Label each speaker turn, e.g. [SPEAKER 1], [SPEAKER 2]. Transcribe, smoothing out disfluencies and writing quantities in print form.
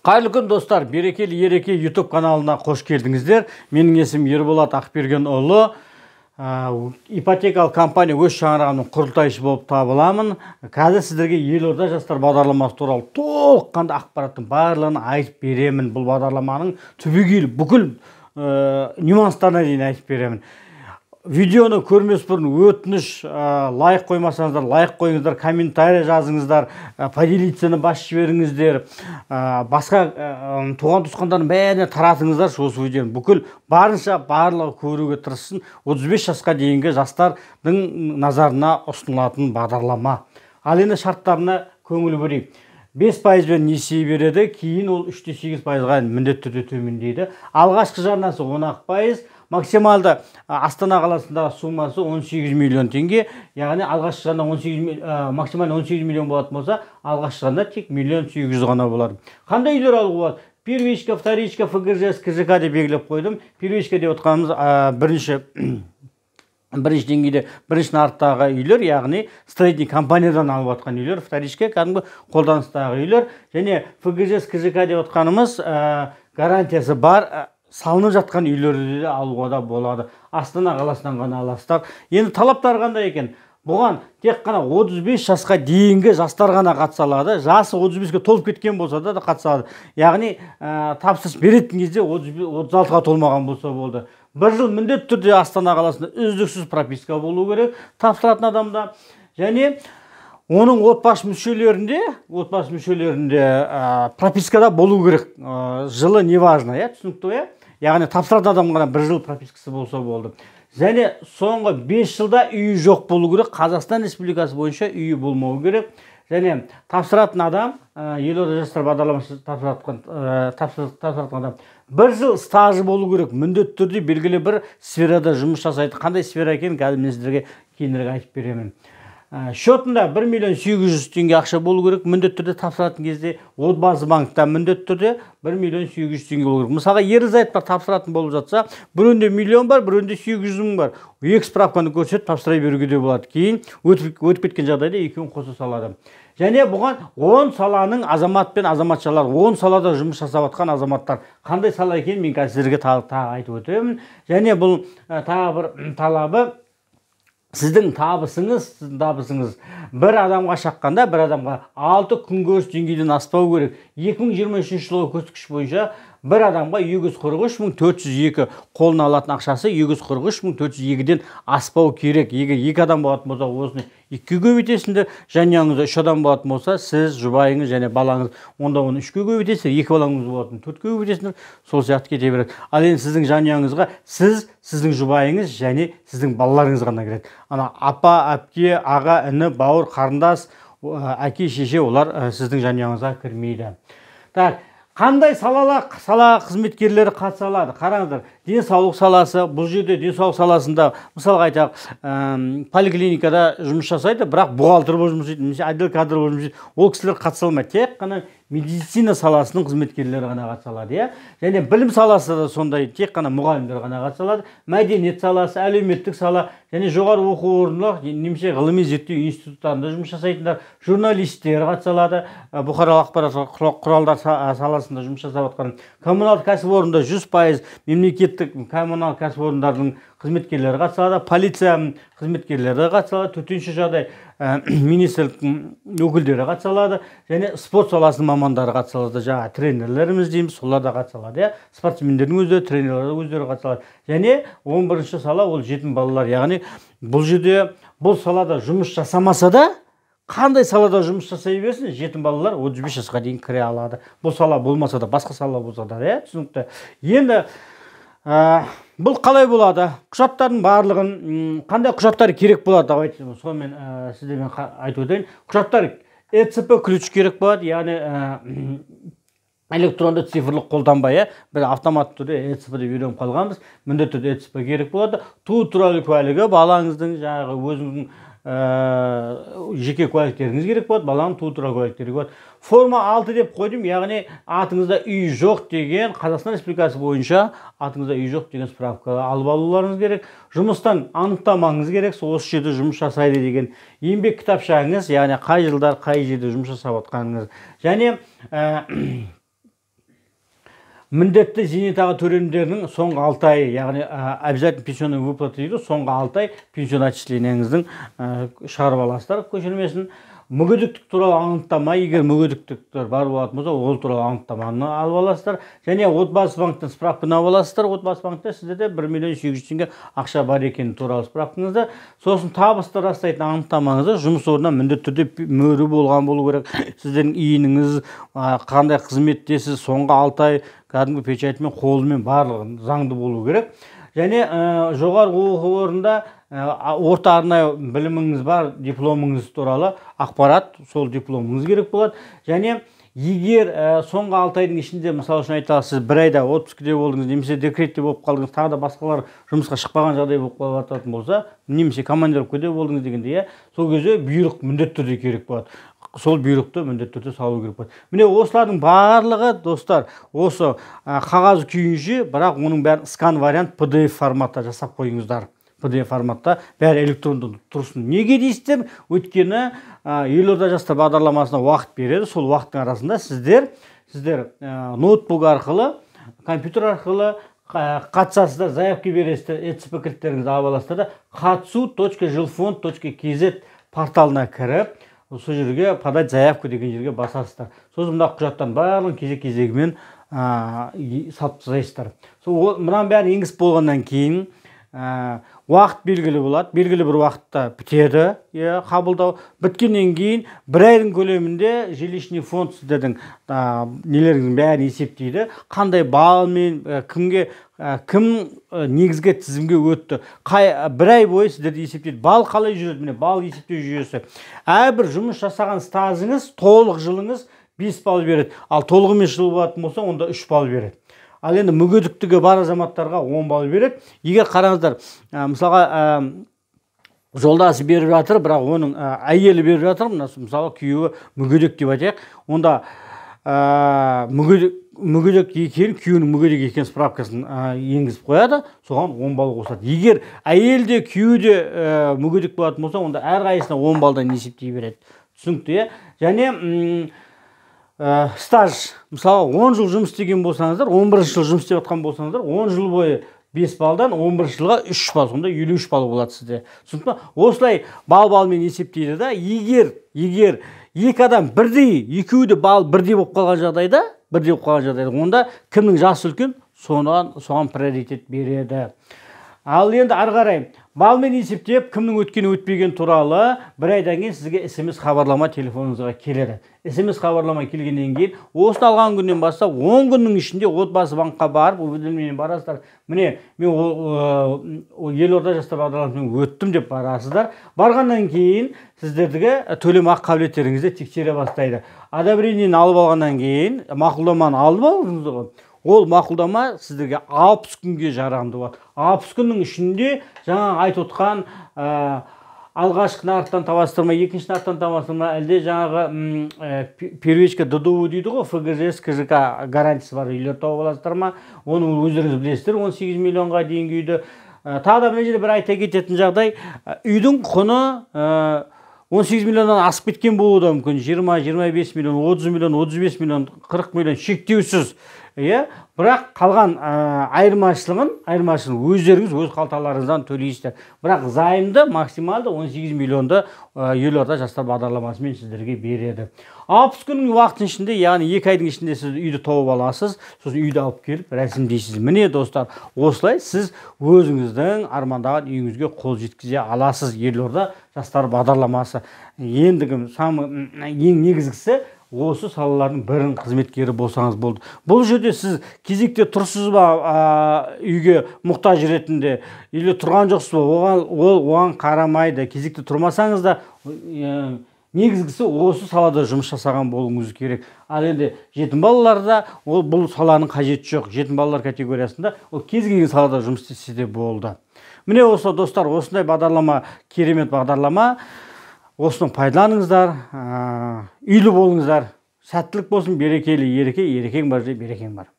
[SPEAKER 1] Қайырлы күн достар, берекелі ереке YouTube каналына қош келдіңіздер. Менің есімім Ерболат Ақбергенұлы. Ипотекалық компания өз шаңырағының құрылтайшысы болып табыламын. Қазір сіздерге Елорда жастар бағдарламасы туралы толыққанды ақпараттың барлығын айтып беремін. Бұл бағдарламаның түбегейлі бүкіл нюанстарына дейін айтып беремін. Видеоны көрмес бұрын өтініш, лайк қоймасаңыздар, лайк қойыңыздар, комментарий жазыңыздар, поделицаны басып жіберіңіздер, басқа туған туысқандардың бәріне таратыңыздар. Осы видеоны бүкіл барынша барлығы көруге тырыссын. 35 жасқа дейінгі жастардың назарына ұсынылатын бағдарлама. Ал енді шарттарына көңіл бөлейік. 5% несие береді, кейін ол 3-8%-ға міндетті түрде төмендейді. Алғашқы жарнасы 10%, максималды Астана қаласындағы суммасы 18 миллион теңге. Яғни алғашқы жарна максималды 18 миллион болатын болса, алғашқы жарна тек 1,7 ғана болады. Қандай үйлер алуға болады? Первичка, вторичка, ФГЖС, КЖК деп белгілеп қойдым. Первичка деп отқанымыз бірінші деңгейде бірінші нарықтағы үйлер, яғни строительный компаниядан алып жатқан үйлер, вторичка кәдімгі қолданыстағы үйлер, және ФГЖС, КЖК деп отқанымыз гарантиясы бар салынып жатқан үйлерді де алуға да болады. Астана қаласынан ғана аласыздар. Енді талаптар қандай екен? Бұған тек қана 35 жасқа дейінгі жастар ғана қатыса алады. Жасы 35-ке толып кеткен болса да қатыса алады. Яғни тапсырыс беретін кезде 36-ға толмаған болса болды. Бір жыл міндетті түрде Астана қаласында үздіксіз прописка болу керек тапсыратын адамда. Және оның отбасы мүшелерінде пропискада болу керек. Жылы не важно, түсінікті, яғни тапсыратын адам ғана бір жыл пропискасы болса болды. Және соңғы 5 жылда үйі жоқ болу керек. Қазақстан Республикасы бойынша үйі болмау керек. Және тапсыратын адам, Елорда жастар бағдарламасы тапсыратын адам, бір жыл стажы болу керек. Міндетті түрде белгілі бір сферада жұмыс жасайды. Қандай сфера екенін қазір мен сіздерге кейінірек айтып беремін. Шотында 1,8 теңге ақша болу керек. Міндетті түрде тапсыратын кезде отбасы банкта міндетті түрде 1,8 теңге болу керек. Мысалға ерлі-зайыптылар тапсыратын болып жатса, бірінде миллион бар, бірінде 800 мың бар. Екі справканы көрсетіп тапсыра беруге де болады. Кейін өтіп кеткен жағдайда екеуін қоса салады. Және бұған 10 саланың азамат пен азаматшалар, 10 салада жұмыс жасап жатқан азаматтар қандай сала екенін мен сіздерге тағы айтып өтемін. Және бұл тағы бір талабы, сіздің табысыңыз бір адамға шаққанда, бір адамға 6 күнкөріс деңгейден аспау керек. 2023 жылғы көрсеткіш бойынша бір адамға 243.402 қолына алатын ақшасы 243.402-ден аспау керек. Егер 2 адам болатын болса, осыны 2-ге көбейтесіңдер, жанұяңызда 3 адам болатын болса, сіз, жұбайыңыз және балаңыз, онда оны 3-ге көбейтесіздер, 2 балаңыз болатын 4-ге көбейтесіңдер, сол сияқты кете береді. Ал енді сіздің жанұяңызға сіз, сіздің жұбайыңыз және сіздің балаларыңыз ғана кіреді. Ана апа, әпке, аға, іні, бауыр, қарындас, әке, шеше, олар сіздің жанұяңызға кірмейді. Так, қандай сала қызметкерлері қатыса алады? Қараңыздар, денсаулық саласы, бұл жерде денсаулық саласында, мысалға айтайық, поликлиникада жұмыс жасайды, бірақ бухгалтер болып жұмыс жасайды, немесе отдел кадр болып жұмыс жасайды. Ол кісілер қатыса алмайды. Тек қана медицина саласының қызметкерлері ғана қатыса алады. Және білім саласы да сондай, тек қана мұғалімдер ғана қатыса алады. Мәдениет саласы, әлеуметтік сала, және жоғары оқу орнында, немесе ғылыми зерттеу институттарында жұмыс жасайтындар, журналистер қатыса алады. Бұқаралық ақпарат құралдар саласында жұмыс жасап жатқан, коммуналдық кәсіпорында 100% мемлекеттік коммуналдық кәсіпорындардың қызметкерлері қатыса алады, полиция қызметкерлері қатыса алады, төтенше жағдай министрліктің өкілдері қатыса алады, және спорт саласының мамандары қатыса алады. Жаңа тренерлеріміз дейміз, солар да қатыса алады. Спортсмендердің өздері, тренерлер өздері қатыса алады. Және 11-ші сала ол жетім балалар. Яғни бұл жерде бұл салада жұмыс жасамаса да, қандай салада жұмыс жасай берсін, жетім балалар 35 жасқа дейін кіре алады. Бұл сала болмаса да, басқа сала болса да, түсінікті. Енді бұл қалай болады? Құжаттардың барлығын, қандай құжаттар керек болады? Давайте сонымен сіздермен айтып өтейін. Құжаттар ЭЦП ключ керек болады, яғни электронды цифрлық қолданбай, бір автоматты түрде ЭЦП-де үйреніп қалғанбыз. Міндетті түрде ЭЦП керек болады. Туу туралы куәлігі, балаңыздың жаңағы өзіңіздің жеке куәліктеріңіз керек болады, баланың туу туралы куәліктері болады. Форма 6 деп қойдым, яғни атыңызда үй жоқ деген, Қазақстан Республикасы бойынша атыңызда үй жоқ деген справка алып алуларыңыз керек. Жұмыстан анықтамаңыз керек, осы жерде жұмыс жасайды деген еңбек кітапшаңыз, яғни қай жылдар, қай жерде жұмыс жасап жатқаныңыз. Және міндетті зейнетақы төлемдерінің соңғы 6 айы, яғни обязательно пенсионный выплата дейді, соңғы 6 ай пенсион отчисленияңыздың шығарып аласыздар көшірмесін. Мүгедектік туралы анықтама, егер мүгедектіктер бар болатын болса, ол туралы анықтаманы алып аласыздар. Және отбасы банктен справканы алып аласыздар. Отбасы банкте сіздерде 1 миллион 800 теңге ақша бар екені туралы справкаңызды. Сосын табысты растайтын анықтамаңызды жұмыс орнына міндетті түрде мөрі болған болу керек. Сіздердің үйіңіз қандай қызметтесіз, соңғы 6 ай кәдімгі печатьмен, қолымен барлығы заңды болу керек. Және жоғарғы оқу орнында орта арнайы біліміңіз бар, дипломыңыз туралы ақпарат, сол дипломыңыз керек болады. Және егер соңғы 6 айдың ішінде, мысалы үшін айталық, сіз 1 айда отпускіде болдыңыз, немесе декретте болып қалдыңыз, тағы да басқалар жұмысқа шықпаған жағдай болып қалатын болса, немесе командировкада болдыңыз дегенде, сол кезде бұйрық міндетті түрде керек болады. Сол бұйрықты міндетті түрде салу керек болады. Міне осылардың барлығы, достар, осы қағаз күйінше, бірақ оның бәрін скан вариант PDF форматта жасап қойыңыздар. PDF форматта бәрі электронды тұрсын. Неге дейсіздер? Өйткені елорда жастар бағдарламасына уақыт береді. Сол уақыттың арасында сіздер ноутбук арқылы, компьютер арқылы қатысасыздар, заявка бересіздер, ЭЦП кілттеріңізді алып аласыздар да қатысу.жилфонд.kz порталына кіріп, сол жерге подать заявку деген жерге басасыздар. Сосын мына құжаттан барлығын кезек-кезегімен салып тастайсыздар. Мынаның бәрін енгізіп болғаннан кейін уақыт белгілі болады. Белгілі бір уақытта бітеді қабылдау. Біткеннен кейін 1 айдың көлемінде жилищный фонд сіздердің нелеріңіздің бәрін есептейді. Қандай балмен, кім негізгі тізімге өтті. 1 ай бойы сіздерді есептейді. Бал қалай жүреді? Міне бал есептеу жүйесі. Әрбір жұмыс жасаған стажыңыз, толық жылыңыз 5 балл береді. Ал толық емес жыл болатын болса, онда 3 балл береді. Ал енді мүгедектігі бар азаматтарға 10 балл береді. Егер қараңыздар, мысалға жолдасы беріп жатыр, бірақ оның әйелі беріп жатыр, мысалы күйеуі мүгедек деп айтайық, онда мүгедек екен, күйеуінің мүгедек екен справкасын енгізіп қояды, соған 10 балл қосады. Егер әйел де күйеуі де мүгедек болатын болса, онда әрқайсысына 10 баллдан есептей береді. Түсінікті, және стаж, мысалы 10 жыл жұмыс істеген болсаңыздар, 11 жыл жұмыс істеп жатқан болсаңыздар, 10 жыл бойы 5 балдан 11 жылға 3 балл, сонда 53 балл болады сізде. Түсінікті ме? Осылай балмен есептейді да, егер екі адам бірдей, екеуі де балл бірдей болып қалған жағдайда, онда кімнің жасы үлкен, соған приоритет береді. Ал енді ары қарай балмен есептеп, кімнің өткені өтпеген туралы 1 айдан кейін сізге SMS хабарлама телефоныңызға келеді. SMS хабарлама келгеннен кейін, осыны алған күннен бастап 10 күннің ішінде отбасы банкқа барып, уведомлениемен барасыздар. Міне, мен елорда жастар бағдарламасымен өттім деп барасыздар. Барғаннан кейін сіздерге төлем ақы қабілеттеріңізді тексере бастайды. Одобрениені алып алғаннан кейін, мақұлдаманы алып алыңыз. Ол мақұлдама сіздерге 60 күнге жарамды болады. 60 күннің ішінде жаңа айтып отқан алғашқы нарықтан табастырма, екінші нарықтан табастырма, әлде жаңағы первичка ДДУ дейді ғой, ФГЖС, КЖК гарантиясы бар үйлер тауып аласыздар ма? Оны өздеріңіз білесіздер, 18 миллионға дейінгі үйді. Тағы да мына жерде бір айта кететін жағдай, үйдің құны 18 миллионнан асып кеткен болуы да мүмкін. 20-25 миллион, 30 миллион, 35 миллион, 40 миллион шектеусіз. Бірақ қалған айырмашылығын өздеріңіз өз қалталарыңыздан төлейсіздер. Бірақ займды максималды 18 миллионды елорда жастар бағдарламасымен сіздерге береді. 60 күннің уақытының ішінде, яғни 2 айдың ішінде сіз үйді тауып аласыз, сосын үйді алып келіп рәсімдейсіз. Міне достар, осылай сіз өзіңіздің армандаған үйіңізге қол жеткізе аласыз. Елорда жастар бағдарламасы. Ендігі ең негізгісі осы салалардың бірін қызметкері болсаңыз болды. Бұл жерде сіз кезекте тұрсыз ба, үйге мұқтаж ретінде, или тұрған жоқсыз ба, оған қарамайды. Кезекте тұрмасаңыз да, негізгісі осы салада жұмыс жасаған болуыңыз керек. Ал енді жетім балаларда бұл саланың қажеті жоқ. Жетім балалар категориясында ол кез келген салада жұмыс істесе де болды. Міне осы достар, осындай бағдарлама, керемет бағдарлама. Осыны пайдаланыңыздар, үйлі болыңыздар. Сәттілік болсын, берекелі, ерекең бар, берекең бар.